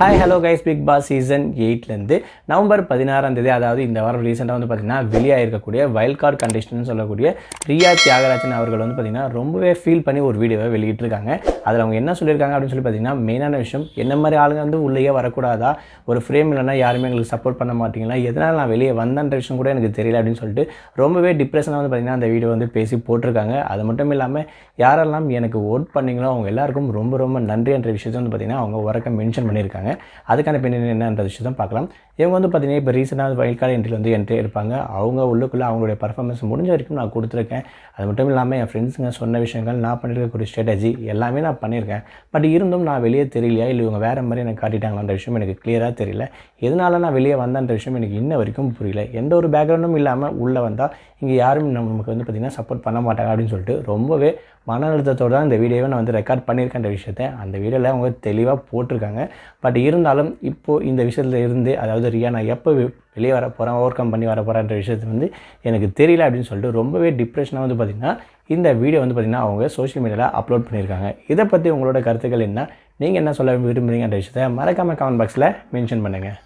Hi hello guys, big boss season 8லேருந்து November 16ஆம் தேதி, அதாவது இந்த வாரம் ரீசெண்டாக வந்து பார்த்திங்கன்னா வெளியாக இருக்கக்கூடிய வைல்ட் கார்டு கண்டெஸ்டன்ட்னு சொல்லக்கூடிய ரியா தியாகராஜன் அவர்கள் வந்து பார்த்திங்கன்னா ரொம்பவே ஃபீல் பண்ணி ஒரு வீடியோவை வெளியிட்டிருக்காங்க. அதில் அவங்க என்ன சொல்லியிருக்காங்க அப்படின்னு சொல்லி பார்த்திங்கன்னா, மெயினான விஷயம், என்ன மாதிரி ஆளுங்க வந்து உள்ளேயே வரக்கூடாதா, ஒரு ஃப்ரேம் இல்லைனா யாருமே எங்களுக்கு சப்போர்ட் பண்ண மாட்டீங்களா, எதனால் நான் வெளியே வந்தன்ற விஷயம் கூட எனக்கு தெரியல அப்படின்னு சொல்லிட்டு ரொம்பவே டிப்ரெஷனாக வந்து பார்த்திங்கன்னா அந்த வீடியோ வந்து பேசி போட்டிருக்காங்க. அது மட்டும் இல்லாமல் யாரெல்லாம் எனக்கு ஓட் பண்ணிங்களோ அவங்க எல்லாருக்கும் ரொம்ப ரொம்ப நன்றி என்ற விஷயத்தை வந்து பார்த்திங்கன்னா அவங்க உரக்க மென்ஷன் பண்ணியிருக்காங்க. அதுக்கான பின்னணி என்னன்ற விஷயம் பார்க்கலாம். இவங்க வந்து பார்த்தீங்கன்னா இப்போ ரீசெண்டாக வைல்ட் கார்டு என்ட்ரியில் வந்து என்ட்ரி இருப்பாங்க. அவங்க உள்ளுக்குள்ளே அவங்களுடைய பர்ஃபார்மன்ஸ் முடிஞ்ச வரைக்கும் நான் கொடுத்துருக்கேன். அது மட்டும் இல்லாமல் என் ஃப்ரெண்ட்ஸுங்க சொன்ன விஷயங்கள், நான் பண்ணியிருக்கக்கூடிய ஸ்ட்ராட்டஜி எல்லாமே நான் பண்ணியிருக்கேன். பட் இருந்தும் நான் வெளியே தெரியலையா, இல்லை இவங்க வேறு மாதிரி எனக்கு காட்டிட்டாங்களான்ற விஷயம் எனக்கு கிளியராக தெரியல. எதனால நான் வெளியே வந்தேன்ற விஷயம் எனக்கு இன்ன வரைக்கும் புரியல. எந்த ஒரு பேக்ரவுண்டும் இல்லாமல் உள்ளே வந்தால் இங்கே யாரும் நமக்கு வந்து பார்த்திங்கன்னா சப்போர்ட் பண்ண மாட்டாங்க அப்படின்னு சொல்லிட்டு ரொம்பவே மன அழுத்தத்தோடு தான் இந்த வீடியோவை நான் வந்து ரெக்கார்ட் பண்ணியிருக்கேன்ற விஷயத்தை அந்த வீடியோவில் அவங்க தெளிவாக போட்டிருக்காங்க. பட் இருந்தாலும் இப்போது இந்த விஷயத்தில் இருந்து, அதாவது ரியா நான் எப்போ வெளியே வர போகிறேன், ஓவர் கம் பண்ணி வர போகிறேன்ற விஷயத்தை வந்து எனக்கு தெரியல அப்படின்னு சொல்லிட்டு ரொம்பவே டிப்ரெஷனாக வந்து பார்த்திங்கன்னா இந்த வீடியோ வந்து பார்த்திங்கன்னா அவங்க சோஷியல் மீடியாவில் அப்லோட் பண்ணியிருக்காங்க. இதை பற்றி உங்களோட கருத்துக்கள் என்ன, நீங்கள் என்ன சொல்ல விரும்புகிறீங்கன்ற விஷயத்தை மறக்காமல் கமெண்ட் பாக்ஸில் மென்ஷன் பண்ணுங்கள்.